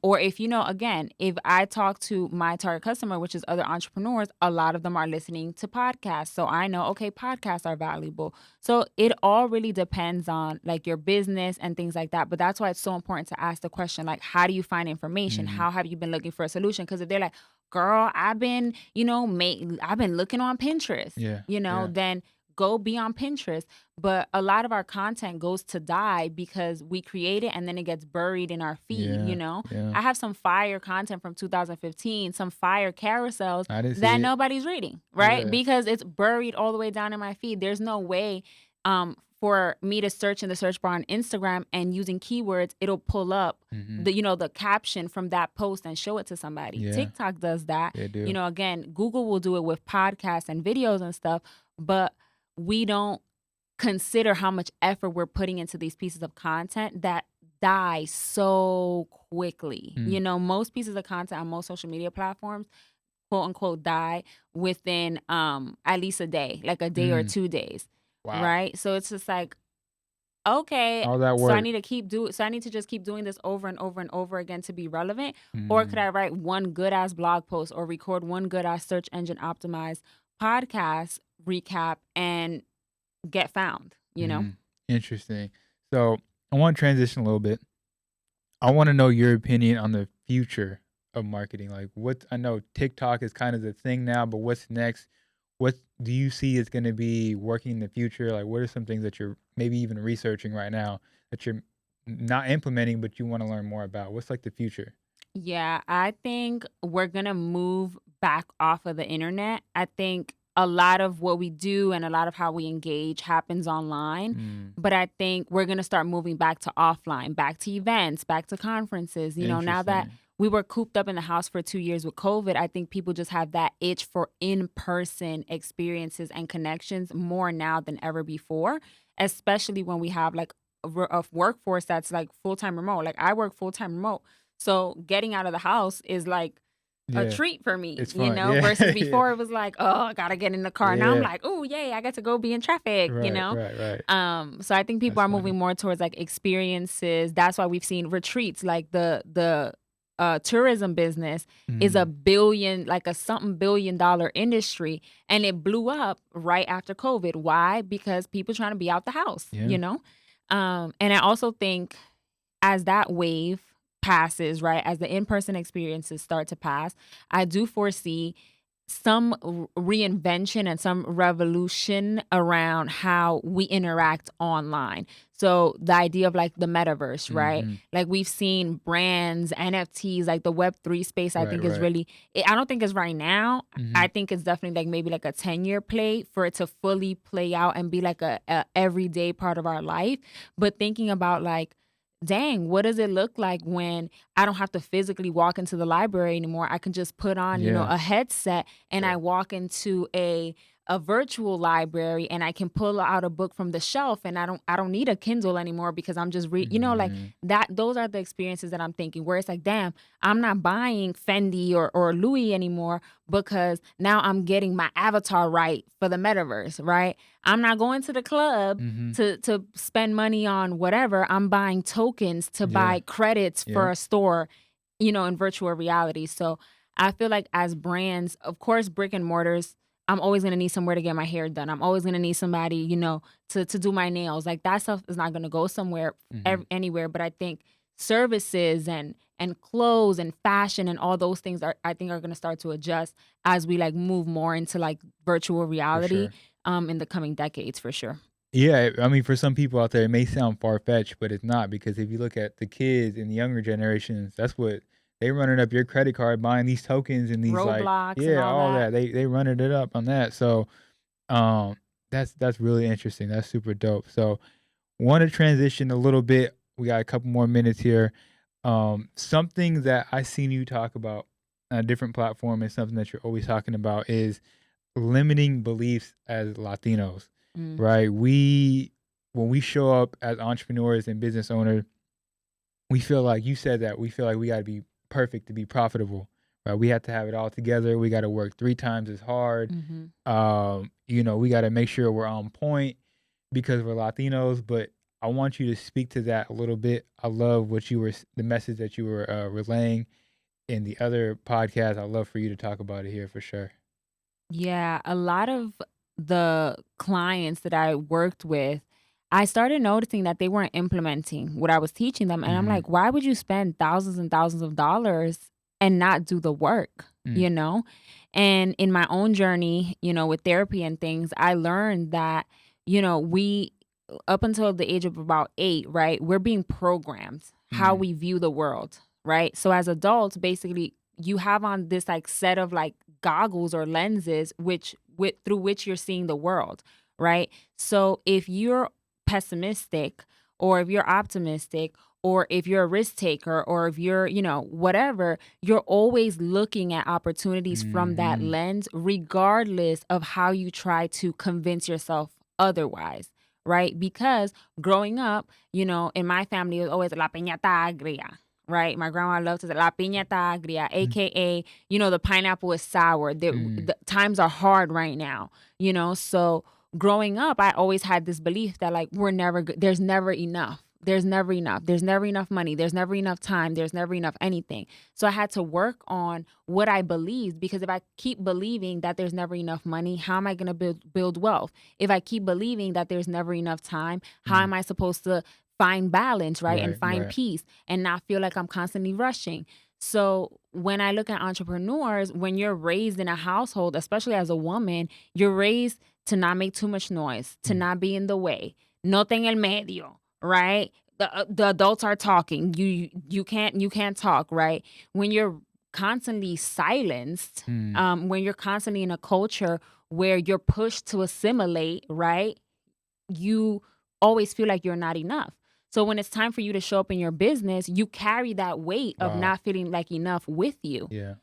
Or if if I talk to my target customer, which is other entrepreneurs, a lot of them are listening to podcasts. So I know, okay, podcasts are valuable. So it all really depends on like your business and things like that. But that's why it's so important to ask the question, like, how do you find information? How have you been looking for a solution? Because if they're like, girl, I've been, I've been looking on Pinterest, then go be on Pinterest. But a lot of our content goes to die because we create it and then it gets buried in our feed, I have some fire content from 2015, some fire carousels that nobody's reading, right? Because it's buried all the way down in my feed. There's no way for me to search in the search bar on Instagram and using keywords, it'll pull up the caption from that post and show it to somebody. TikTok does that. They do. Again, Google will do it with podcasts and videos and stuff, but we don't consider how much effort we're putting into these pieces of content that die so quickly. Most pieces of content on most social media platforms quote unquote die within at least a day, like a day or 2 days. Wow. Right. So it's just like, okay, All that so I work. need to just keep doing this over and over and over again to be relevant. Mm. Or could I write one good ass blog post or record one good ass search engine optimized podcast recap and get found, you know? Interesting. So I want to transition a little bit. I want to know your opinion on the future of marketing. Like, I know TikTok is kind of the thing now, but what's next? What do you see is going to be working in the future? Like, what are some things that you're maybe even researching right now that you're not implementing, but you want to learn more about? What's like the future? Yeah, I think we're going to move back off of the internet. I think a lot of what we do and a lot of how we engage happens online. But I think we're going to start moving back to offline, back to events, back to conferences. You know, now that we were cooped up in the house for 2 years with COVID, I think people just have that itch for in-person experiences and connections more now than ever before, especially when we have like a workforce that's like full-time remote. Like I work full-time remote. So getting out of the house is like a treat for me, It's you fun. know, Yeah. versus before it was like, oh, I gotta get in the car. Now I'm like, oh, yay, I get to go be in traffic, you know? Right. So I think people That's are moving more towards like experiences. That's why we've seen retreats, like the tourism business is a billion, like a something $1 billion industry. And it blew up right after COVID. Why? Because people trying to be out the house, you know? And I also think as that wave passes, right, as the in-person experiences start to pass, I do foresee some reinvention and some revolution around how we interact online. So the idea of like the metaverse, right? Like we've seen brands, NFTs, like the Web3 space, I think is really, I don't think it's right now. I think it's definitely like maybe like a 10-year play for it to fully play out and be like a everyday part of our life. But thinking about like, dang, what does it look like when I don't have to physically walk into the library anymore? I can just put on, you know, a headset and I walk into a virtual library and I can pull out a book from the shelf and I don't need a Kindle anymore because I'm just you know, like that. Those are the experiences that I'm thinking where it's like, damn, I'm not buying Fendi or Louis anymore because now I'm getting my avatar right for the metaverse, right? I'm not going to the club to spend money on whatever. I'm buying tokens to buy credits for a store, you know, in virtual reality. So I feel like as brands, of course, brick and mortars, I'm always going to need somewhere to get my hair done. I'm always going to need somebody, you know, to do my nails. Like that stuff is not going to go somewhere, anywhere. But I think services and clothes and fashion and all those things I think are going to start to adjust as we like move more into like virtual reality in the coming decades for sure. Yeah, I mean, for some people out there, it may sound far-fetched, but it's not, because if you look at the kids in the younger generations, that's what they running up your credit card, buying these tokens and these Roblox and all that. They running it up on that. So, that's really interesting. That's super dope. So, want to transition a little bit. We got a couple more minutes here. Something that I seen you talk about on a different platform and something that you're always talking about is limiting beliefs as Latinos. Right? When we show up as entrepreneurs and business owners, we feel like, you said that, we feel like we got to be perfect to be profitable, right? We have to have it all together. We got to work 3 times as hard. You know, we got to make sure we're on point because we're Latinos. But I want you to speak to that a little bit. I love the message that you were relaying in the other podcast. I'd love for you to talk about it here for sure. Yeah, a lot of the clients that I worked with, I started noticing that they weren't implementing what I was teaching them. And I'm like, why would you spend thousands and thousands of dollars and not do the work, you know? And in my own journey, you know, with therapy and things, I learned that, you know, we, up until the age of about 8, right, we're being programmed how we view the world, right? So as adults, basically, you have on this like set of like goggles or lenses through which you're seeing the world, right? So if you're pessimistic or if you're optimistic or if you're a risk taker or if you're, you know, whatever, you're always looking at opportunities from that lens, regardless of how you try to convince yourself otherwise, right? Because growing up, you know, in my family, it was always la piñata agria, right? My grandma loved to say, La piña está agria, aka, the pineapple is sour. The times are hard right now, So growing up, I always had this belief that like there's never enough. There's never enough. There's never enough money. There's never enough time. There's never enough anything. So I had to work on what I believed, because if I keep believing that there's never enough money, how am I going to build wealth? If I keep believing that there's never enough time, how am I supposed to find balance, right? And find peace and not feel like I'm constantly rushing? So when I look at entrepreneurs, when you're raised in a household, especially as a woman, you're raised to not make too much noise, to not be in the way. No te en el medio. Right? The adults are talking. You can't talk, right? When you're constantly silenced, when you're constantly in a culture where you're pushed to assimilate, right? You always feel like you're not enough. So when it's time for you to show up in your business, you carry that weight of not feeling like enough with you. Yeah.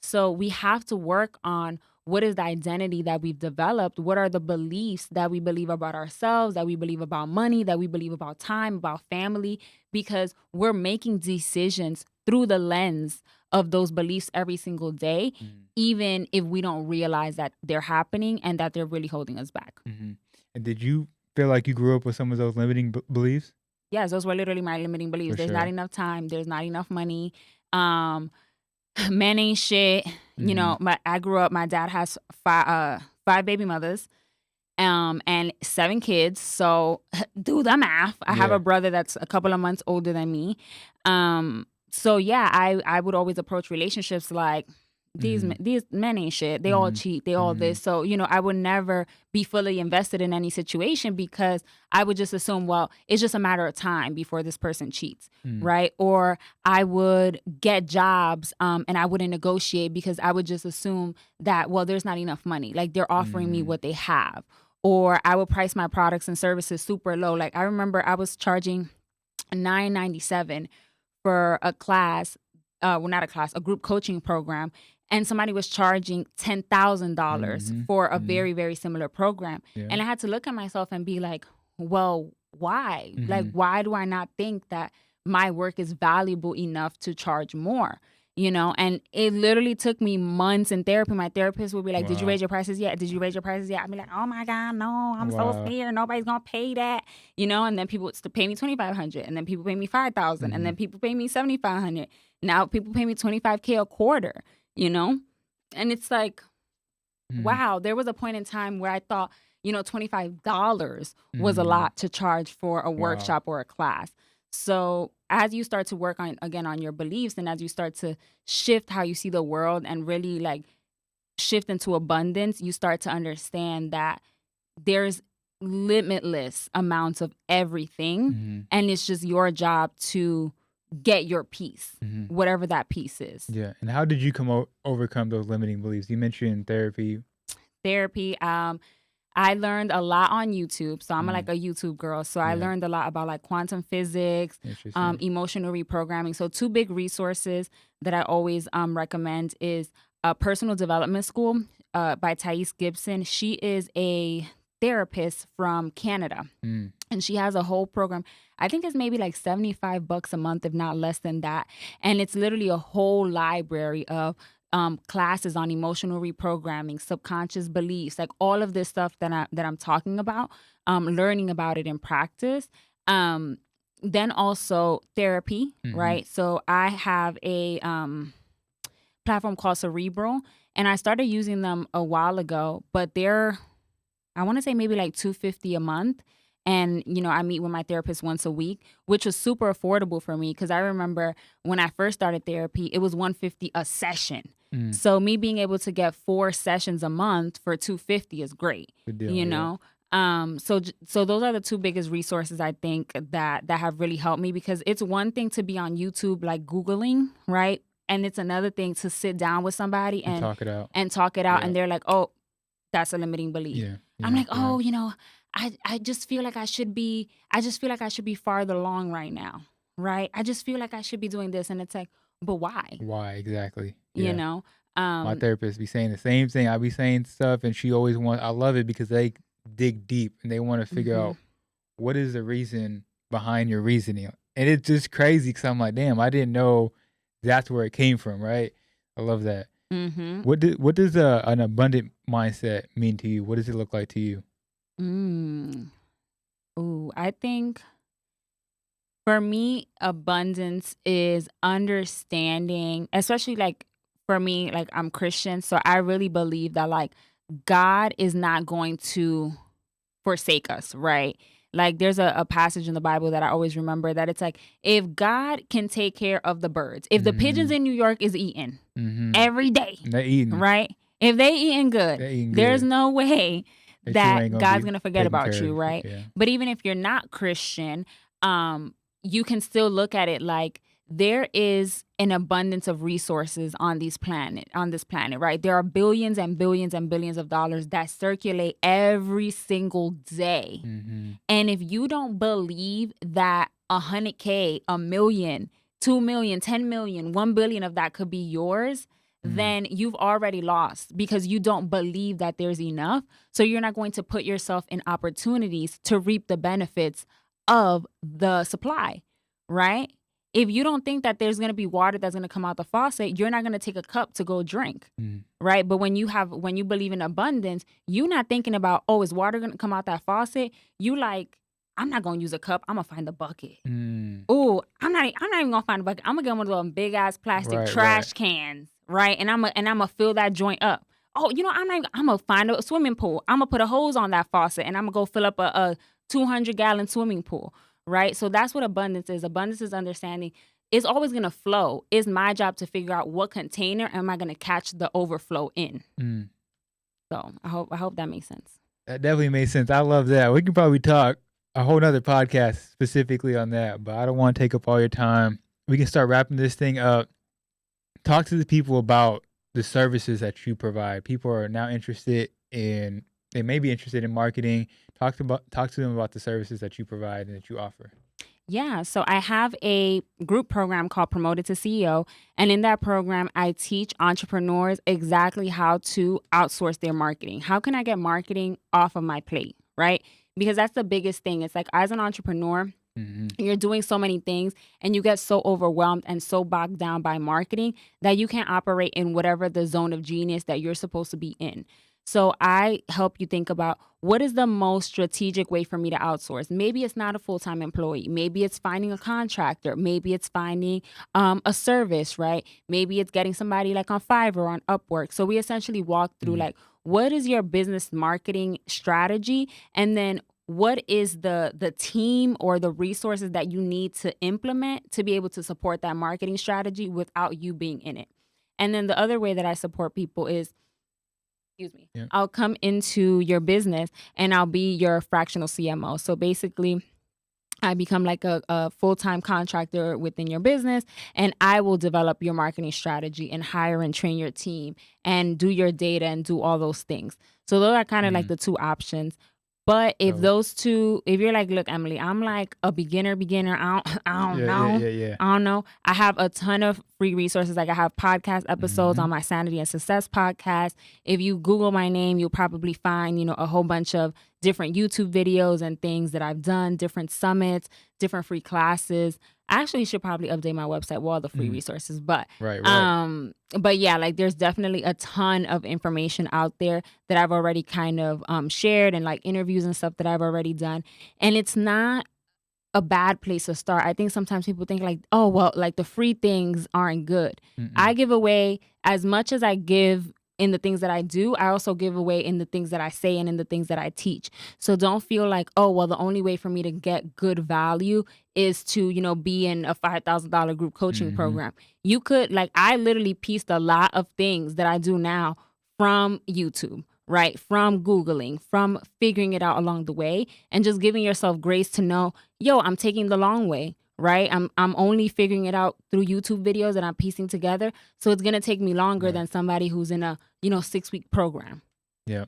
So we have to work on what is the identity that we've developed? What are the beliefs that we believe about ourselves, that we believe about money, that we believe about time, about family? Because we're making decisions through the lens of those beliefs every single day, even if we don't realize that they're happening and that they're really holding us back. And did you feel like you grew up with some of those limiting beliefs? Yes, those were literally my limiting beliefs. There's not enough time. There's not enough money. Men ain't shit. I grew up, my dad has five baby mothers and 7 kids. So do the math. I have a brother that's a couple of months older than me. So yeah, I would always approach relationships like, these men ain't shit. They all cheat. They all this. So, I would never be fully invested in any situation because I would just assume, well, it's just a matter of time before this person cheats, right? Or I would get jobs and I wouldn't negotiate because I would just assume that, well, there's not enough money. Like they're offering me what they have. Or I would price my products and services super low. Like I remember I was charging $9.97 for a class, not a class, a group coaching program. And somebody was charging $10,000 for a very, very similar program. Yeah. And I had to look at myself and be like, well, why? Like, why do I not think that my work is valuable enough to charge more? And it literally took me months in therapy. My therapist would be like, did you raise your prices yet? Did you raise your prices yet? I'd be like, oh my God, no, I'm so scared. Nobody's going to pay that. And then people would pay me $2,500 and then people pay me $5,000 and then people pay me $7,500. Now people pay me $25K a quarter. And it's like, wow, there was a point in time where I thought, $25 was a lot to charge for a workshop or a class. So as you start to work on your beliefs and as you start to shift how you see the world and really like shift into abundance, you start to understand that there's limitless amounts of everything. And it's just your job to get your peace, whatever that peace is. Yeah. And how did you overcome those limiting beliefs? You mentioned therapy. I learned a lot on YouTube. So I'm like a YouTube girl. So I learned a lot about like quantum physics, emotional reprogramming. So 2 big resources that I always recommend is a Personal Development School by Thais Gibson. She is a therapist from Canada. And she has a whole program. I think it's maybe like $75 a month, if not less than that. And it's literally a whole library of classes on emotional reprogramming, subconscious beliefs, like all of this stuff that I'm talking about, learning about it in practice. Then also therapy, right? So I have a platform called Cerebral, and I started using them a while ago, but they're, I want to say maybe like $250 a month. And, I meet with my therapist once a week, which was super affordable for me because I remember when I first started therapy, it was $150 a session. So me being able to get 4 sessions a month for $250 is great. Good deal, So those are the 2 biggest resources I think that have really helped me, because it's one thing to be on YouTube like Googling, right? And it's another thing to sit down with somebody and talk it out. And they're like, oh, that's a limiting belief. Yeah. I'm like, oh, I just feel like I should be farther along right now, right? I just feel like I should be doing this. And it's like, but why? Why exactly? My therapist be saying the same thing. I be saying stuff and she always I love it because they dig deep and they want to figure out what is the reason behind your reasoning. And it's just crazy because I'm like, damn, I didn't know that's where it came from, right? I love that. Mm-hmm. What does an abundant mindset mean to you? What does it look like to you? Ooh, I think for me, abundance is understanding, especially like for me, like I'm Christian. So I really believe that like God is not going to forsake us, right? Like there's a passage in the Bible that I always remember that it's like, if God can take care of the birds, if the pigeons in New York is eating every day, They eating. right? If they eating good, They eating there's good. no way They sure that ain't gonna God's be gonna forget taking about care you, of right? yeah. But even if you're not Christian, you can still look at it like there is an abundance of resources on this planet, right? There are billions and billions and billions of dollars that circulate every single day. And if you don't believe that 100K, a million, 2 million, 10 million, 1 billion of that could be yours, then you've already lost because you don't believe that there's enough. So you're not going to put yourself in opportunities to reap the benefits of the supply, right? If you don't think that there's going to be water that's going to come out the faucet, you're not going to take a cup to go drink, right? But when you believe in abundance, you're not thinking about, oh, is water going to come out that faucet? You like, I'm not going to use a cup. I'm going to find the bucket. Oh, I'm not even going to find a bucket. I'm going to get one of those big ass plastic trash cans, right? And I'm going to fill that joint up. Oh, you know, I'm going to find a swimming pool. I'm going to put a hose on that faucet and I'm going to go fill up a 200-gallon swimming pool, right? So that's what abundance is. Abundance is understanding it's always going to flow. It's my job to figure out what container am I going to catch the overflow in. So I hope that makes sense. That definitely makes sense. I love that. We can probably talk a whole nother podcast specifically on that, but I don't want to take up all your time. We can start wrapping this thing up. Talk to the people about the services that you provide. People are now they may be interested in marketing. Talk to them about the services that you provide and that you offer. Yeah, so I have a group program called Promoted to CEO. And in that program, I teach entrepreneurs exactly how to outsource their marketing. How can I get marketing off of my plate, right? Because that's the biggest thing. It's like as an entrepreneur, you're doing so many things and you get so overwhelmed and so bogged down by marketing that you can't operate in whatever the zone of genius that you're supposed to be in. So I help you think about what is the most strategic way for me to outsource. Maybe it's not a full-time employee. Maybe it's finding a contractor. Maybe it's finding a service, right? Maybe it's getting somebody like on Fiverr or on Upwork. So we essentially walk through like, what is your business marketing strategy? And then what is the team or the resources that you need to implement to be able to support that marketing strategy without you being in it? And then the other way that I support people is, I'll come into your business and I'll be your fractional CMO. So basically, I become like a full-time contractor within your business, and I will develop your marketing strategy and hire and train your team and do your data and do all those things. So those are kind of like the two options. But if if you're like, look, Emmelie, I'm like a beginner, I don't know. I don't know. I have a ton of free resources. Like I have podcast episodes on my Sanity and Success podcast. If you Google my name, you'll probably find, a whole bunch of different YouTube videos and things that I've done, different summits, different free classes. I actually should probably update my website with all the free resources, but but yeah, like there's definitely a ton of information out there that I've already kind of shared and like interviews and stuff that I've already done. And it's not a bad place to start. I think sometimes people think like, oh, well, like the free things aren't good. I give away as much as I give in the things that I do, I also give away in the things that I say and in the things that I teach. So don't feel like, oh, well, the only way for me to get good value is to, be in a $5,000 group coaching program. You could, like, I literally pieced a lot of things that I do now from YouTube, right? From Googling, from figuring it out along the way and just giving yourself grace to know, yo, I'm taking the long way. Right? I'm only figuring it out through YouTube videos that I'm piecing together. So it's going to take me longer than somebody who's in a, 6-week program. Yeah.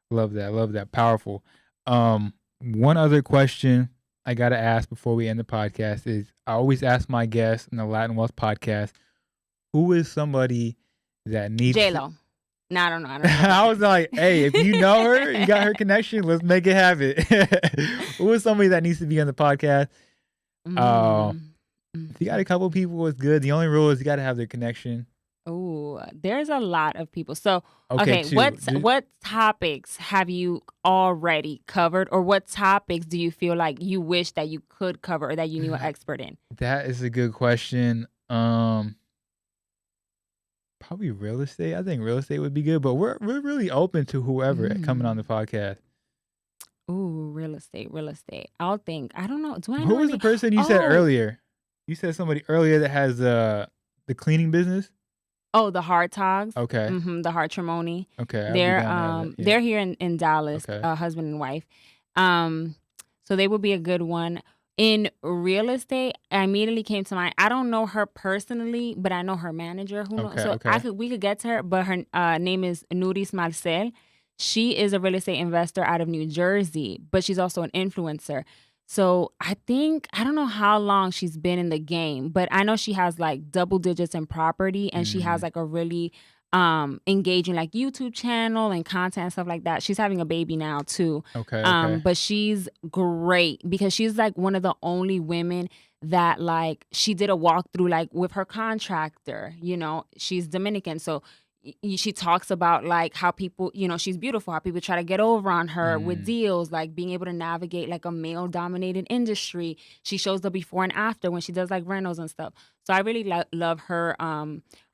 Love that. Powerful. One other question I got to ask before we end the podcast is I always ask my guests in the Latin Wealth podcast, who is somebody that needs J-Lo. No, I don't know. I was like, hey, if you know her, you got her connection, let's make it happen. Who is somebody that needs to be on the podcast? If you got a couple people, it's good. The only rule is you got to have their connection. Ooh, there's a lot of people. So, Okay, okay, two. what topics have you already covered, or what topics do you feel like you wish that you could cover or that you knew an expert in? That is a good question. Probably real estate. I think real estate would be good, but we're really open to whoever coming on the Mm. podcast. Ooh, real estate, real estate. I'll think. I don't know. Do I Who know was the any? person you said Oh, earlier? You said somebody earlier that has the cleaning business. oh, the Hard Togs. Okay. The Hartrimony. Okay, I'll be down to have that. Yeah. They're here in Dallas, Okay. husband and wife. Um, so they would be a good one. In real estate, I immediately came to mind. I don't know her personally, but I know her manager who knows. Okay. So Okay. we could get to her, but her name is Nuris Marcel. She is a real estate investor out of New Jersey, but she's also an influencer. So I think I don't know how long she's been in the game, but I know she has like double digits in property, and she has Mm, like a really engaging like YouTube channel and content and stuff like that. She's having a baby now too. okay. Okay. But she's great because she's like one of the only women that like she did a walkthrough like with her contractor. She's Dominican, so she talks about like how people, she's beautiful, how people try to get over on her with Mm, deals, like being able to navigate like a male dominated industry. She shows the before and after when she does like rentals and stuff. So I really love her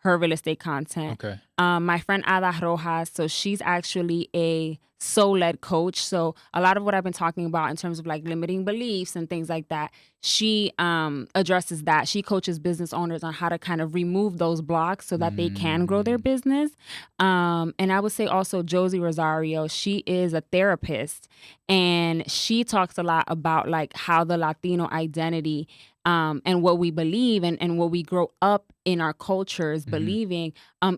real estate content. okay. My friend Ada Rojas, so she's actually a soul-led coach. So a lot of what I've been talking about in terms of like limiting beliefs and things like that, she addresses that. She coaches business owners on how to kind of remove those blocks so that they can grow their Mm, business. And I would say also Josie Rosario, she is a therapist, and she talks a lot about like how the Latino identity and what we believe and what we grow up in our cultures mhm. believing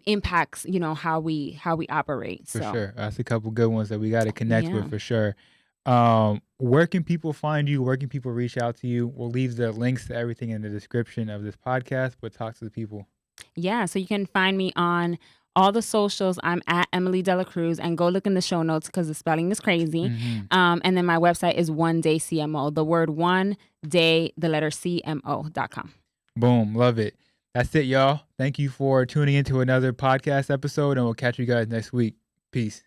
impacts how we operate. For So sure. That's a couple good ones that we got to connect with yeah. for sure. Where can people find you? Where can people reach out to you? We'll leave the links to everything in the description of this podcast, but talk to the people. Yeah, so you can find me on all the socials. I'm at Emmelie de la Cruz, and go look in the show notes because the spelling is crazy. Hmm. And then my website is One Day CMO, the word one day, the letter CMO.com. Boom. Love it. That's it, y'all. Thank you for tuning into another podcast episode, and we'll catch you guys next week. Peace.